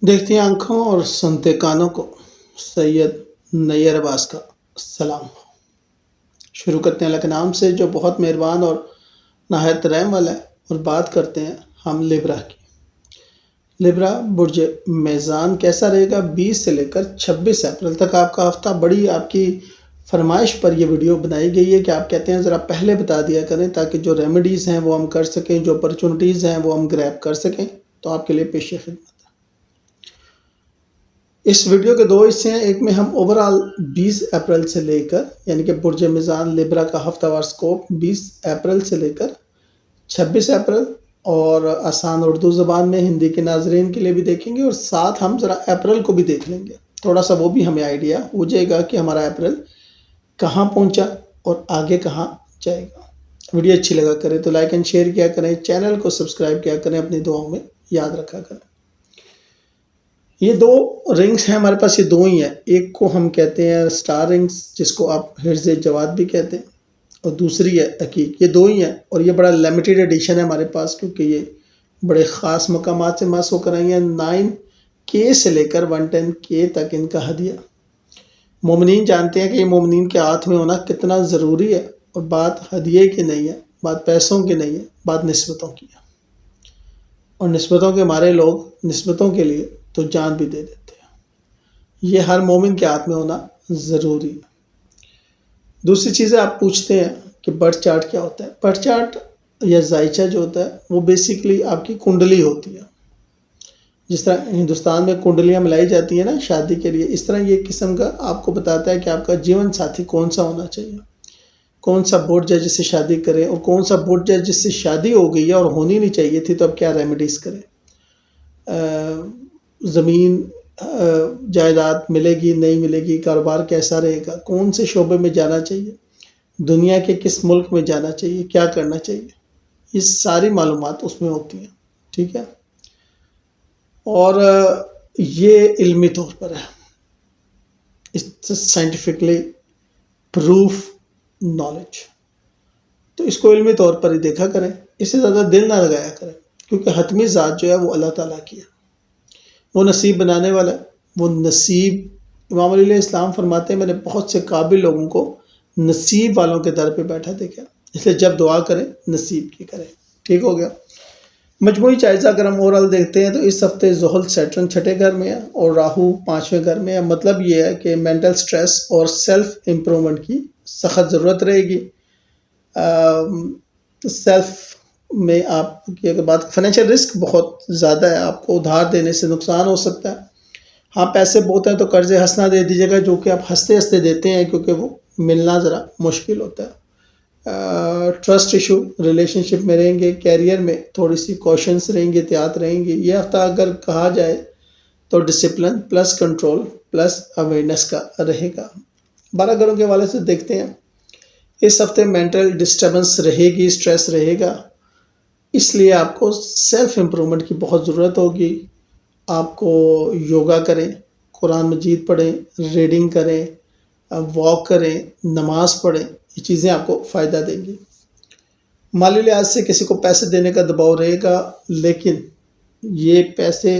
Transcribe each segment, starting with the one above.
دیکھتی آنکھوں اور سنتے کانوں کو سید نیّر عباس کا سلام ہو۔ شروع کرتے ہیں اللہ کے نام سے جو بہت مہربان اور نہایت رحم والا ہے، اور بات کرتے ہیں ہم لبرا کی۔ لبرا برج میزان کیسا رہے گا 20 سے لے کر 26 اپریل تک آپ کا ہفتہ؟ بڑی آپ کی فرمائش پر یہ ویڈیو بنائی گئی ہے کہ آپ کہتے ہیں ذرا پہلے بتا دیا کریں تاکہ جو ریمیڈیز ہیں وہ ہم کر سکیں، جو اپرچونٹیز ہیں وہ ہم گریب کر سکیں، تو آپ کے لیے پیش خدمت ہے۔ اس ویڈیو کے دو حصے ہیں، ایک میں ہم اوورآل 20 اپریل سے لے کر، یعنی کہ برج میزان لبرا کا ہفتہ وار سکوپ 20 اپریل سے لے کر 26 اپریل، اور آسان اردو زبان میں ہندی کے ناظرین کے لیے بھی دیکھیں گے، اور ساتھ ہم ذرا اپریل کو بھی دیکھ لیں گے، تھوڑا سا وہ بھی ہمیں آئیڈیا ہو جائے گا کہ ہمارا اپریل کہاں پہنچا اور آگے کہاں جائے گا۔ ویڈیو اچھی لگا کریں تو لائک اینڈ شیئر کیا کریں، چینل کو سبسکرائب کیا کریں، اپنی دعاؤں میں یاد رکھا کریں۔ یہ دو رنگز ہیں ہمارے پاس، یہ دو ہی ہیں، ایک کو ہم کہتے ہیں سٹار رنگز جس کو آپ حرز جواد بھی کہتے ہیں، اور دوسری ہے عقیق۔ یہ دو ہی ہیں، اور یہ بڑا لیمیٹڈ ایڈیشن ہے ہمارے پاس کیونکہ یہ بڑے خاص مقامات سے مس ہو کر آئی ہیں۔ 9K سے لے کر 110K تک ان کا ہدیہ۔ مومنین جانتے ہیں کہ یہ مومنین کے ہاتھ میں ہونا کتنا ضروری ہے، اور بات ہدیے کی نہیں ہے، بات پیسوں کی نہیں ہے، بات نسبتوں کی ہے، اور نسبتوں کے مارے لوگ نسبتوں کے لیے تو جان بھی دے دیتے ہیں۔ یہ ہر مومن کے ہاتھ میں ہونا ضروری ہے۔ دوسری چیزیں آپ پوچھتے ہیں کہ برتھ چارٹ کیا ہوتا ہے۔ برتھ چارٹ یا زائچہ جو ہوتا ہے وہ بیسیکلی آپ کی کنڈلی ہوتی ہے۔ جس طرح ہندوستان میں کنڈلیاں ملائی جاتی ہیں نا شادی کے لیے، اس طرح یہ قسم کا آپ کو بتاتا ہے کہ آپ کا جیون ساتھی کون سا ہونا چاہیے، کون سا برج ہے جس سے شادی کریں، اور کون سا برج ہے جس سے شادی ہو گئی ہے اور ہونی نہیں چاہیے تھی تو اب کیا ریمیڈیز کریں۔ زمین جائیداد ملے گی نہیں ملے گی، کاروبار کیسا رہے گا، کون سے شعبے میں جانا چاہیے، دنیا کے کس ملک میں جانا چاہیے، کیا کرنا چاہیے، یہ ساری معلومات اس میں ہوتی ہیں، ٹھیک ہے۔ اور یہ علمی طور پر ہے، سائنٹیفکلی پروف نالج، تو اس کو علمی طور پر ہی دیکھا کریں، اس سے زیادہ دل نہ لگایا کریں، کیونکہ حتمی ذات جو ہے وہ اللہ تعالیٰ کی ہے، وہ نصیب بنانے والا ہے، وہ نصیب۔ امام علیہ السلام فرماتے ہیں میں نے بہت سے قابل لوگوں کو نصیب والوں کے در پہ بیٹھا دیکھا، اس لیے جب دعا کریں نصیب کی کریں۔ ٹھیک ہو گیا۔ مجموعی جائزہ اگر ہم اوورآل دیکھتے ہیں تو اس ہفتے زحل سیٹرن چھٹے گھر میں ہے اور راہو 5ویں گھر میں ہے۔ مطلب یہ ہے کہ مینٹل سٹریس اور سیلف امپرومنٹ کی سخت ضرورت رہے گی۔ سیلف میں آپ کی اگر بات، فائنینشیل رسک بہت زیادہ ہے، آپ کو ادھار دینے سے نقصان ہو سکتا ہے۔ ہاں پیسے بہت ہیں تو قرض حسنہ دے دیجیے گا، جو کہ آپ ہنستے ہنستے دیتے ہیں کیونکہ وہ ملنا ذرا مشکل ہوتا ہے۔ ٹرسٹ ایشو ریلیشن شپ میں رہیں گے، کیریئر میں تھوڑی سی کوشنس رہیں گی، احتیاط رہیں گی۔ یہ ہفتہ اگر کہا جائے تو discipline plus control plus awareness کا رہے گا۔ 12 گھروں کے حوالے سے دیکھتے ہیں، اس ہفتے مینٹل ڈسٹربنس رہے گی، سٹریس رہے گا، اس لیے آپ کو سیلف امپرومنٹ کی بہت ضرورت ہوگی۔ آپ کو یوگا کریں، قرآن مجید پڑھیں، ریڈنگ کریں، واک کریں، نماز پڑھیں، یہ چیزیں آپ کو فائدہ دیں گی۔ مالی لحاظ سے کسی کو پیسے دینے کا دباؤ رہے گا، لیکن یہ پیسے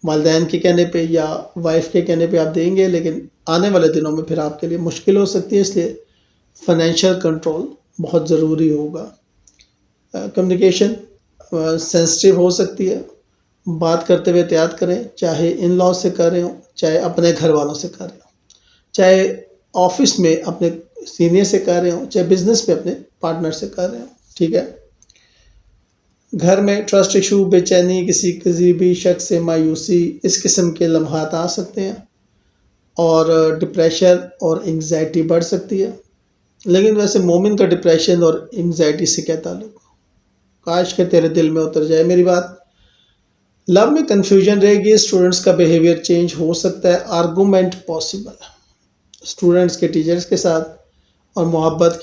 والدین کے کہنے پہ یا وائف کے کہنے پہ آپ دیں گے، لیکن آنے والے دنوں میں پھر آپ کے لیے مشکل ہو سکتی ہے، اس لیے فائنینشیل کنٹرول بہت ضروری ہوگا۔ کمیونیکیشن سینسٹیو ہو سکتی ہے، بات کرتے ہوئے احتیاط کریں، چاہے ان لاء سے کر رہے ہوں، چاہے اپنے گھر والوں سے کر رہے ہوں، چاہے آفس میں اپنے سینئر سے کر رہے ہوں، چاہے بزنس میں اپنے پارٹنر سے کر رہے ہوں، ٹھیک ہے۔ گھر میں ٹرسٹ ایشو، بے چینی، کسی بھی شخص سے مایوسی، اس قسم کے لمحات آ سکتے ہیں، اور ڈپریشن اور انگزائٹی بڑھ سکتی ہے۔ لیکن ویسے مومن کا ڈپریشن اور انگزائٹی سے کیا تعلق؟ کاش کہ تیرے دل میں اتر جائے میری بات۔ لو میں کنفیوژن رہے گی، اسٹوڈنٹس کا بیہیویئر چینج ہو سکتا ہے، آرگومنٹ پاسبل ہے اسٹوڈنٹس کے ٹیچرز کے ساتھ، اور محبت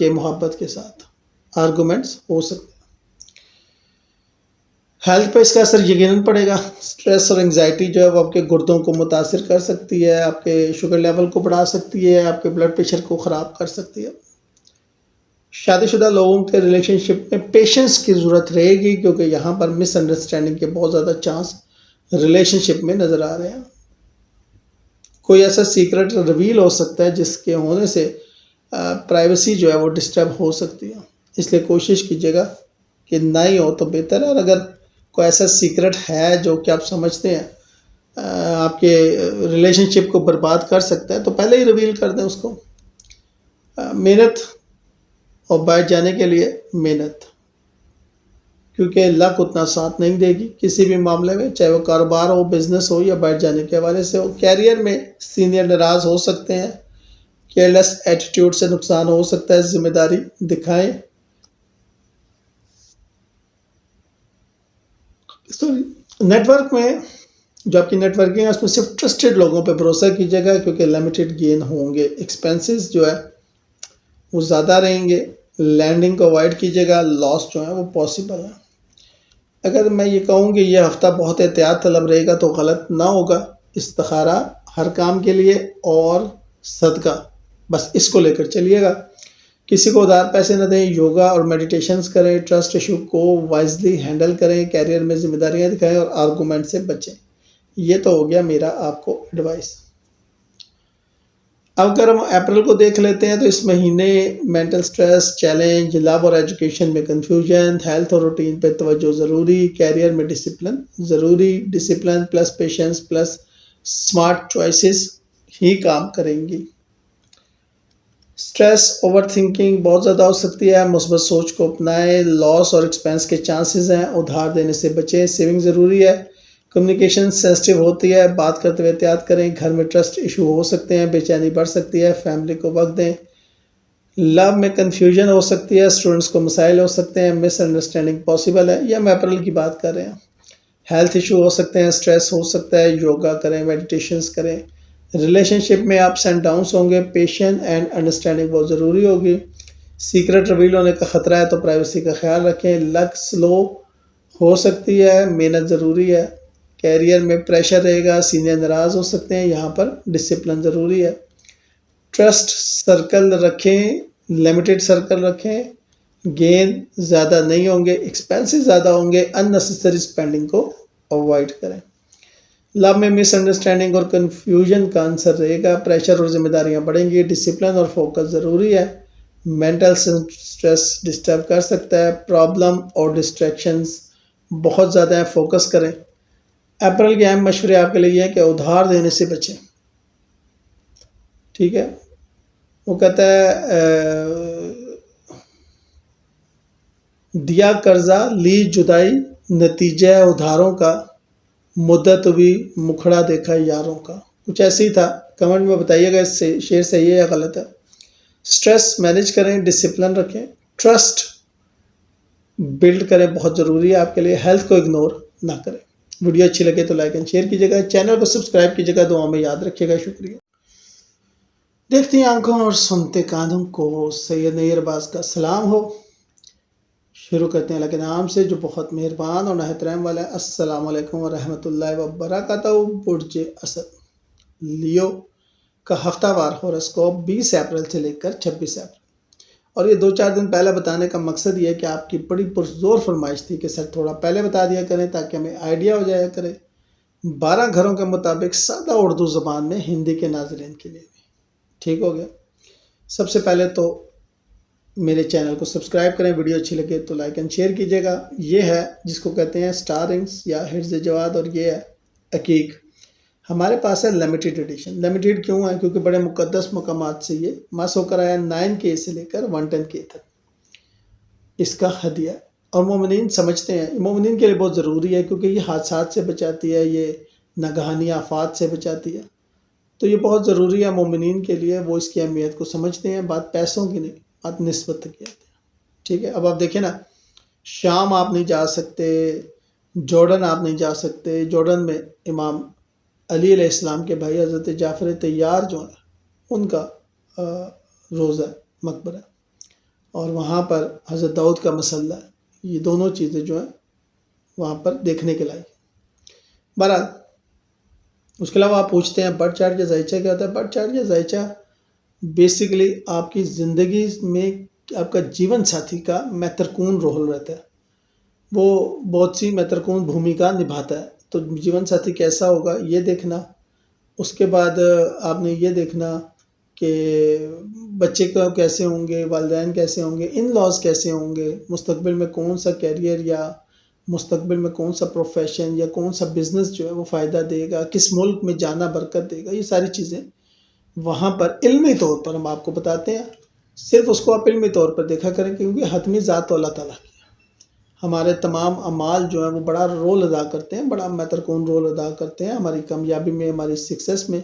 کے ساتھ آرگومنٹس ہو سکتے ہیں۔ ہیلتھ پہ اس کا اثر یقیناً پڑے گا۔ سٹریس اور انگزائٹی جو ہے وہ آپ کے گردوں کو متاثر کر سکتی ہے، آپ کے شوگر لیول کو بڑھا سکتی ہے، آپ کے بلڈ پریشر کو خراب کر سکتی ہے۔ شادی شدہ لوگوں کے ریلیشن شپ میں پیشنس کی ضرورت رہے گی، کیونکہ یہاں پر مس انڈرسٹینڈنگ کے بہت زیادہ چانس ریلیشن شپ میں نظر آ رہے ہیں. کوئی ایسا سیکرٹ ریویل ہو سکتا ہے جس کے ہونے سے پرائیویسی جو ہے وہ ڈسٹرب ہو سکتی ہے. اس لیے کوشش کیجیے گا کہ نہ ہی ہو تو بہتر ہے. اور اگر کوئی ایسا سیکرٹ ہے جو کہ آپ سمجھتے ہیں آپ کے ریلیشن شپ کو برباد کر سکتا ہے تو پہلے ہی ریویل کر دیں اس کو. محنت اور بیٹھ جانے کے لیے محنت، کیونکہ لک اتنا ساتھ نہیں دے گی کسی بھی معاملے میں، چاہے وہ کاروبار ہو، بزنس ہو یا بیٹھ جانے کے حوالے سے ہو. کیریئر میں سینئر ناراض ہو سکتے ہیں، کیئرلیس ایٹیٹیوڈ سے نقصان ہو سکتا ہے. ذمہ داری دکھائیں. نیٹ ورک میں جو آپ کی نیٹ ورکنگ ہے اس میں صرف ٹرسٹڈ لوگوں پہ بھروسہ کیجیے گا، کیونکہ لمیٹڈ گین ہوں گے. ایکسپینسز جو ہے وہ زیادہ رہیں گے. لینڈنگ کو اوائڈ کیجیے گا، لاس جو ہے وہ پاسبل ہے. اگر میں یہ کہوں کہ یہ ہفتہ بہت احتیاط طلب رہے گا تو غلط نہ ہوگا. استخارہ ہر کام کے لیے اور صدقہ، بس اس کو لے کر چلیے گا. کسی کو ادھار پیسے نہ دیں. یوگا اور میڈیٹیشنز کریں. ٹرسٹ ایشو کو وائزلی ہینڈل کریں. کیریئر میں ذمہ داریاں دکھائیں اور آرگومنٹ سے بچیں. یہ تو ہو گیا میرا آپ کو ایڈوائس. اب اگر ہم اپریل کو دیکھ لیتے ہیں تو اس مہینے مینٹل سٹریس، چیلنج، لو اور ایجوکیشن میں کنفیوژن، ہیلتھ اور روٹین پہ توجہ ضروری. کیریئر میں ڈسپلن ضروری. Discipline plus patience plus smart choices ہی کام کریں گی. سٹریس، اوور تھنکنگ بہت زیادہ ہو سکتی ہے. مثبت سوچ کو اپنائیں. لاس اور ایکسپینس کے چانسز ہیں. ادھار دینے سے بچیں. سیونگ ضروری ہے. کمیونیکیشن سینسٹیو ہوتی ہے، بات کرتے ہوئے احتیاط کریں. گھر میں ٹرسٹ ایشو ہو سکتے ہیں، بے چینی بڑھ سکتی ہے. فیملی کو وقت دیں. لو میں کنفیوژن ہو سکتی ہے. اسٹوڈنٹس کو مسائل ہو سکتے ہیں. مس انڈرسٹینڈنگ پاسبل ہے. یہ ہم اپریل کی بات کر رہے ہیں. ہیلتھ ایشو ہو سکتے ہیں. اسٹریس ہو سکتا ہے. یوگا کریں، میڈیٹیشنز کریں. ریلیشن شپ میں اپس اینڈ ڈاؤنس ہوں گے. پیشن اینڈ انڈرسٹینڈنگ بہت ضروری ہوگی. سیکرٹ ریویل ہونے کا خطرہ ہے تو پرائیویسی کا خیال رکھیں. لک سلو ہو سکتی ہے. محنت ضروری ہے. کیریئر میں پریشر رہے گا. سینئر ناراض ہو سکتے ہیں. یہاں پر ڈسپلن ضروری ہے. ٹرسٹ سرکل رکھیں. لمیٹڈ سرکل رکھیں. گین زیادہ نہیں ہوں گے. ایکسپینسز زیادہ ہوں گے. ان نیسیسری اسپینڈنگ کو اوائڈ کریں. لو میں مس انڈرسٹینڈنگ اور کنفیوژن کا آنسر رہے گا. پریشر اور ذمہ داریاں بڑھیں گی. ڈسپلن اور فوکس ضروری ہے. مینٹل سٹریس ڈسٹرب کر سکتا ہے. پرابلم اور ڈسٹریکشنز بہت زیادہ ہیں. فوکس کریں. اپریل کے اہم مشورے آپ کے لیے یہ ہے کہ ادھار دینے سے بچیں. ٹھیک ہے. وہ کہتا ہے دیا قرضہ لی جدائی، نتیجہ ادھاروں کا. مدت ہوئی مکھڑا دیکھا یاروں کا. کچھ ایسے ہی تھا. کمنٹ میں بتائیے گا اس سے شعر صحیح ہے یا غلط ہے. سٹریس مینیج کریں. ڈسپلن رکھیں. ٹرسٹ بلڈ کریں، بہت ضروری ہے آپ کے لیے. ہیلتھ کو اگنور نہ کریں. ویڈیو اچھی لگے تو لائک اینڈ شیئر کیجیے گا. چینل کو سبسکرائب کیجیے گا. دعا میں یاد رکھیے گا. شکریہ. دیکھتے ہیں آنکھوں اور سنتے کانوں کو. سید نیر باز کا سلام ہو. شروع کرتے ہیں اللہ کے نام سے جو بہت مہربان اور نہایت رحم والا ہے. السلام علیکم ورحمۃ اللہ وبرکاتہ. برج اسد لیو کا ہفتہ وار ہوراسکوپ 20 اپریل سے لے کر 26 اپریل. اور یہ 2-4 دن پہلے بتانے کا مقصد یہ ہے کہ آپ کی بڑی پرزور فرمائش تھی کہ سر تھوڑا پہلے بتا دیا کریں تاکہ ہمیں آئیڈیا ہو جایا کرے. 12 گھروں کے مطابق سادہ اردو زبان میں ہندی کے ناظرین کے لیے بھی. ٹھیک ہو گیا. سب سے پہلے تو میرے چینل کو سبسکرائب کریں. ویڈیو اچھی لگے تو لائک اینڈ شیئر کیجیے گا. یہ ہے جس کو کہتے ہیں سٹارنگز یا حرز جواد، اور یہ ہے عقیق. ہمارے پاس ہے لمیٹڈ ایڈیشن. لمیٹڈ کیوں ہے؟ کیونکہ بڑے مقدس مقامات سے یہ مس ہو کر آیا. 9K سے لے کر 110K تک اس کا ہدیہ. اور مومنین سمجھتے ہیں مومنین کے لیے بہت ضروری ہے کیونکہ یہ حادثات سے بچاتی ہے، یہ ناگہانی آفات سے بچاتی ہے. تو یہ بہت ضروری ہے مومنین کے لیے. وہ اس کی اہمیت کو سمجھتے ہیں. بات پیسوں کی نہیں، بات نسبت کی آتی ہے. ٹھیک ہے. اب آپ دیکھیں نا، شام آپ نہیں جا سکتے، جارڈن آپ نہیں جا سکتے. جارڈن میں امام علی علیہ السلام کے بھائی حضرت جعفر طیار جو ہیں ان کا روضہ مقبرہ، اور وہاں پر حضرت داؤد کا مسلح ہے. یہ دونوں چیزیں جو ہیں وہاں پر دیکھنے کے لائق. بہرحال اس کے علاوہ آپ پوچھتے ہیں برتھ چارٹ یا زائچہ کیا ہوتا ہے. برتھ چارٹ یا زائچہ بیسیکلی آپ کی زندگی میں آپ کا جیون ساتھی کا مہترکون رول رہتا ہے. وہ بہت سی مہترکون بھومکا نبھاتا ہے. تو جیون ساتھی کیسا ہوگا یہ دیکھنا. اس کے بعد آپ نے یہ دیکھنا کہ بچے کا کیسے ہوں گے، والدین کیسے ہوں گے، ان لاز کیسے ہوں گے، مستقبل میں کون سا کیریئر یا مستقبل میں کون سا پروفیشن یا کون سا بزنس جو ہے وہ فائدہ دے گا، کس ملک میں جانا برکت دے گا. یہ ساری چیزیں وہاں پر علمی طور پر ہم آپ کو بتاتے ہیں. صرف اس کو آپ علمی طور پر دیکھا کریں، کیونکہ حتمی ذات تو اللہ تعالیٰ کی ہے. ہمارے تمام اعمال جو ہیں وہ بڑا رول ادا کرتے ہیں، بڑا مہترکون رول ادا کرتے ہیں ہماری کامیابی میں، ہماری سکسیس میں.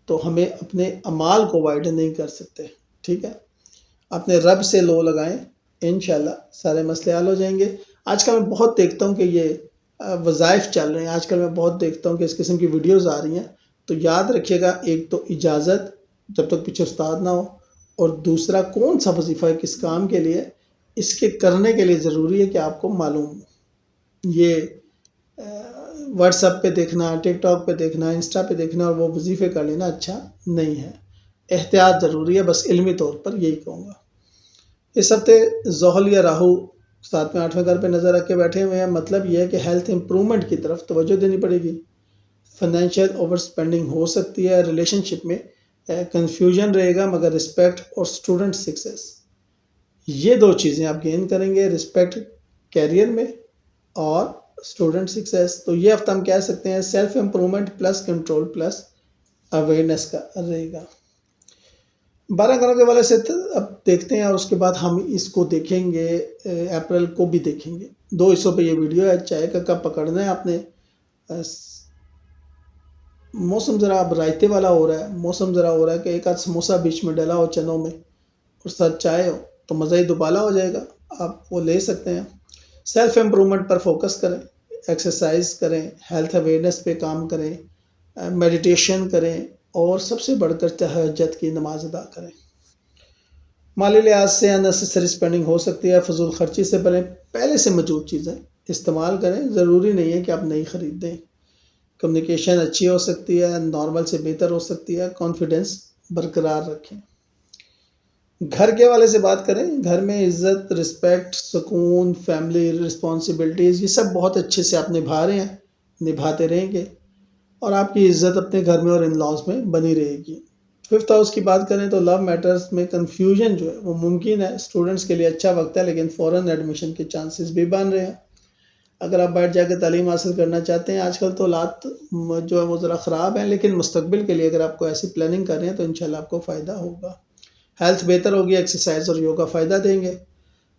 تو ہمیں اپنے اعمال کو وائڈ نہیں کر سکتے. ٹھیک ہے، اپنے رب سے لو لگائیں، انشاءاللہ سارے مسئلے حل ہو جائیں گے. آج کل میں بہت دیکھتا ہوں کہ یہ وظائف چل رہے ہیں، آج کل میں بہت دیکھتا ہوں کہ اس قسم کی ویڈیوز آ رہی ہیں. تو یاد رکھیے گا، ایک تو اجازت جب تک پیچھے استاد نہ ہو، اور دوسرا کون سا وظیفہ ہے کس کام کے لیے، اس کے کرنے کے لیے ضروری ہے کہ آپ کو معلوم ہو. یہ واٹس ایپ پہ دیکھنا، ٹک ٹاک پہ دیکھنا، انسٹا پہ دیکھنا اور وہ وظیفے کر لینا اچھا نہیں ہے. احتیاط ضروری ہے، بس علمی طور پر یہی کہوں گا. اس ہفتے زحل یا راہو 7ویں 8ویں گھر پہ نظر رکھ کے بیٹھے ہوئے ہیں. مطلب یہ ہے کہ ہیلتھ امپرومنٹ کی طرف توجہ دینی پڑے گی. فائنینشیل اوور سپینڈنگ ہو سکتی ہے. ریلیشن شپ میں کنفیوژن رہے گا، مگر رسپیکٹ اور اسٹوڈنٹ سکسیس، یہ دو چیزیں آپ گین کریں گے. رسپیکٹ کیریئر میں اور اسٹوڈنٹ سکسیس. تو یہ ہفتہ ہم کہہ سکتے ہیں self improvement plus control plus awareness کا رہے گا. 12 گھروں کے والے سے اب دیکھتے ہیں، اور اس کے بعد ہم اس کو دیکھیں گے، اپریل کو بھی دیکھیں گے. 2 حصوں پہ یہ ویڈیو ہے. چائے کا کپ پکڑنا ہے آپ نے. موسم ذرا اب رائتے والا ہو رہا ہے، موسم ذرا ہو رہا ہے کہ ایک آدھ سموسا بیچ میں ڈلا ہو چنوں میں اور ساتھ چائے ہو تو مزہ ہی دوبالا ہو جائے گا. آپ وہ لے سکتے ہیں. سیلف امپرومنٹ پر فوکس کریں، ایکسرسائز کریں، ہیلتھ اویئرنیس پہ کام کریں، میڈیٹیشن کریں، اور سب سے بڑھ کر تہجد کی نماز ادا کریں. مالی لحاظ سے اننیسیسری اسپینڈنگ ہو سکتی ہے. فضول خرچی سے بنیں. پہلے سے موجود چیزیں استعمال کریں، ضروری نہیں ہے کہ آپ نئی خرید دیں. کمیونیکیشن اچھی ہو سکتی ہے، نارمل سے بہتر ہو سکتی ہے. کانفیڈنس برقرار رکھیں. گھر کے حوالے سے بات کریں، گھر میں عزت، رسپیکٹ، سکون، فیملی رسپانسبلٹیز، یہ سب بہت اچھے سے آپ نبھا رہے ہیں، نبھاتے رہیں گے، اور آپ کی عزت اپنے گھر میں اور ان لاز میں بنی رہے گی. 5th ہاؤس کی بات کریں تو لو میٹرز میں کنفیوژن جو ہے وہ ممکن ہے. اسٹوڈنٹس کے لیے اچھا وقت ہے، لیکن فوراً ایڈمیشن کے چانسز بھی بن رہے ہیں. اگر آپ بیٹھ جا کے تعلیم حاصل کرنا چاہتے ہیں، آج کل تو حالات جو ہے وہ ذرا خراب ہیں، لیکن مستقبل کے لیے اگر آپ کو ایسی پلاننگ کر رہے ہیں تو انشاءاللہ آپ کو فائدہ ہوگا. ہیلتھ بہتر ہوگی، ایکسرسائز اور یوگا فائدہ دیں گے.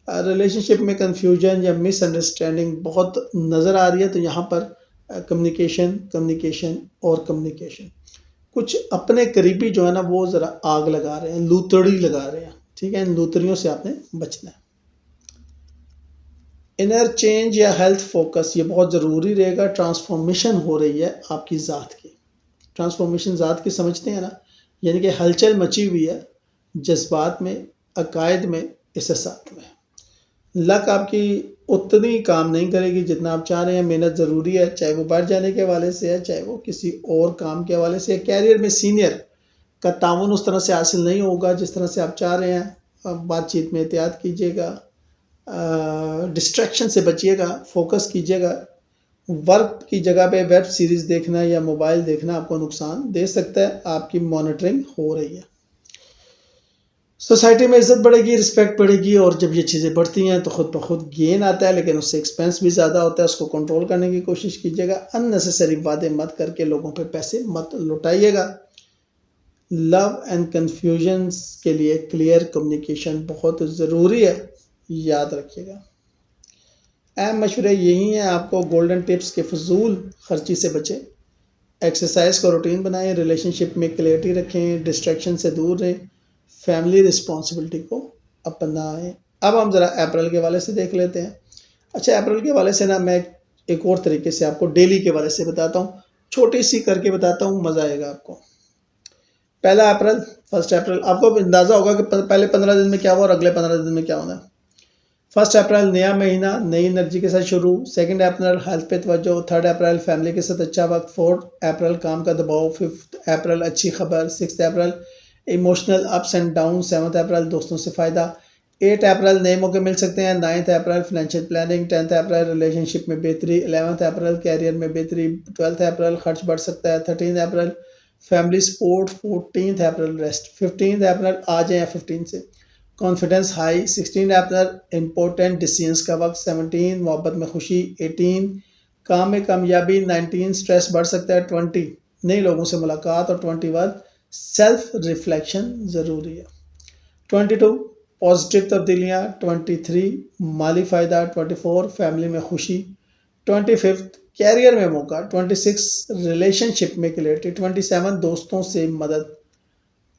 ریلیشن شپ میں کنفیوژن یا مس انڈرسٹینڈنگ بہت نظر آ رہی ہے، تو یہاں پر کمیونیکیشن اور کمیونیکیشن. کچھ اپنے قریبی جو ہے نا وہ ذرا آگ لگا رہے ہیں، لوتڑی لگا رہے ہیں. ٹھیک ہے، ان لوتڑیوں سے آپ نے بچنا ہے. انر چینج یا ہیلتھ فوکس یہ بہت ضروری رہے گا. ٹرانسفارمیشن ہو رہی ہے آپ کی ذات کی. ٹرانسفارمیشن ذات کی سمجھتے ہیں نا، یعنی کہ ہلچل مچی ہوئی ہے جذبات میں، عقائد میں، احساسات میں. لک آپ کی اتنی کام نہیں کرے گی جتنا آپ چاہ رہے ہیں. محنت ضروری ہے، چاہے وہ باہر جانے کے حوالے سے ہے، چاہے وہ کسی اور کام کے حوالے سے ہے. کیریئر میں سینئر کا تعاون اس طرح سے حاصل نہیں ہوگا جس طرح سے آپ چاہ رہے ہیں. بات چیت میں احتیاط کیجیے گا، ڈسٹریکشن سے بچیے گا، فوکس کیجیے گا. ورک کی جگہ پہ ویب سیریز دیکھنا یا موبائل دیکھنا آپ کو نقصان دے سکتا ہے. آپ کی مانیٹرنگ ہو رہی ہے. سوسائٹی میں عزت بڑھے گی، رسپیکٹ بڑھے گی، اور جب یہ چیزیں بڑھتی ہیں تو خود بخود گین آتا ہے، لیکن اس سے ایکسپینس بھی زیادہ ہوتا ہے. اس کو کنٹرول کرنے کی کوشش کیجیے گا. اننیسیسری وعدے مت کر کے لوگوں پہ پیسے مت لوٹائیے گا. لو اینڈ کنفیوژنس کے لیے کلیئر کمیونیکیشن بہت ضروری ہے، یاد رکھیے گا. اہم مشورے یہی ہیں آپ کو. گولڈن ٹپس کے فضول خرچی سے بچیں، ایکسرسائز کو روٹین بنائیں، ریلیشن شپ میں کلیئرٹی رکھیں، ڈسٹریکشن سے دور رہیں، فیملی رسپانسبلٹی کو اپنائیں. اب ہم ذرا اپریل کے حوالے سے دیکھ لیتے ہیں. اچھا، اپریل کے حوالے سے نا میں ایک اور طریقے سے آپ کو ڈیلی کے حوالے سے بتاتا ہوں، چھوٹی سی کر کے بتاتا ہوں، مزہ آئے گا آپ کو. 1 اپریل، 1 اپریل آپ کو اندازہ ہوگا کہ پہلے 15 دن میں کیا ہوا اور اگلے 15 دن میں کیا ہونا ہے. 1 اپریل نیا مہینہ، نئی انرجی کے ساتھ شروع. 2 اپریل ہیلتھ پہ توجہ. 3 اپریل فیملی کے ساتھ اچھا وقت. 4 اپریل کام کا دباؤ. 5 اپریل اچھی خبر. 6 April emotional ups and down. 7 April دوستوں سے فائدہ. 8 اپریل نئے موقع مل سکتے ہیں. 9 April financial planning. 10 April relationship میں بہتری. 11 اپریل کیریئر میں بہتری. 12 اپریل خرچ بڑھ سکتا ہے. 13 April family support. 14 April rest. 15 April آ جائیں 15 سے confidence high. 16 April important decisions کا وقت. 17 محبت میں خوشی. 18 کام میں کامیابی. 19 سٹریس بڑھ سکتا ہے. 20 نئے لوگوں سے ملاقات. اور 21 سیلف ریفلیکشن ضروری ہے. 22 پازیٹیو تبدیلیاں. 23 مالی فائدہ. 24 فیملی میں خوشی. 25 کیریئر میں موقع. 26 ریلیشن شپ میں کلیئرٹی. 27 دوستوں سے مدد.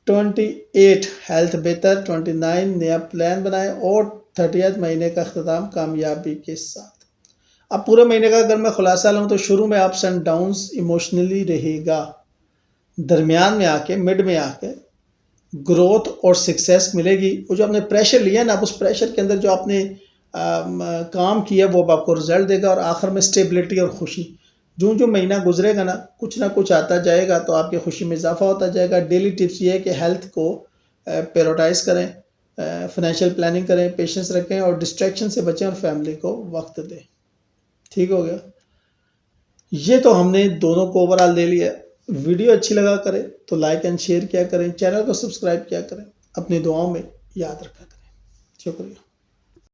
28 ہیلتھ بہتر. 29 نیا پلان بنائے. اور 30 مہینے کا اختتام کامیابی کے ساتھ. اب پورے مہینے کا اگر میں خلاصہ لوں تو شروع میں اپس اینڈ ڈاؤنس ایموشنلی رہے گا. درمیان میں آ کے مڈ میں آ کے گروتھ اور سکسیس ملے گی. وہ جو آپ نے پریشر لیا نا، اب اس پریشر کے اندر جو آپ نے کام کیا وہ اب آپ کو رزلٹ دے گا. اور آخر میں اسٹیبلٹی اور خوشی. جو مہینہ گزرے گا نا، کچھ نہ کچھ آتا جائے گا تو آپ کی خوشی میں اضافہ ہوتا جائے گا. ڈیلی ٹپس یہ ہے کہ ہیلتھ کو پیروٹائز کریں، فنینشیل پلاننگ کریں، پیشنس رکھیں اور ڈسٹریکشن سے بچیں اور فیملی کو وقت دیں. ٹھیک ہو گیا. یہ تو ہم نے دونوں کو اوورآل دے لیا. ویڈیو اچھی لگا کریں تو لائک اینڈ شیئر کیا کریں. چینل کو سبسکرائب کیا کریں. اپنی دعاؤں میں یاد رکھا کریں. شکریہ.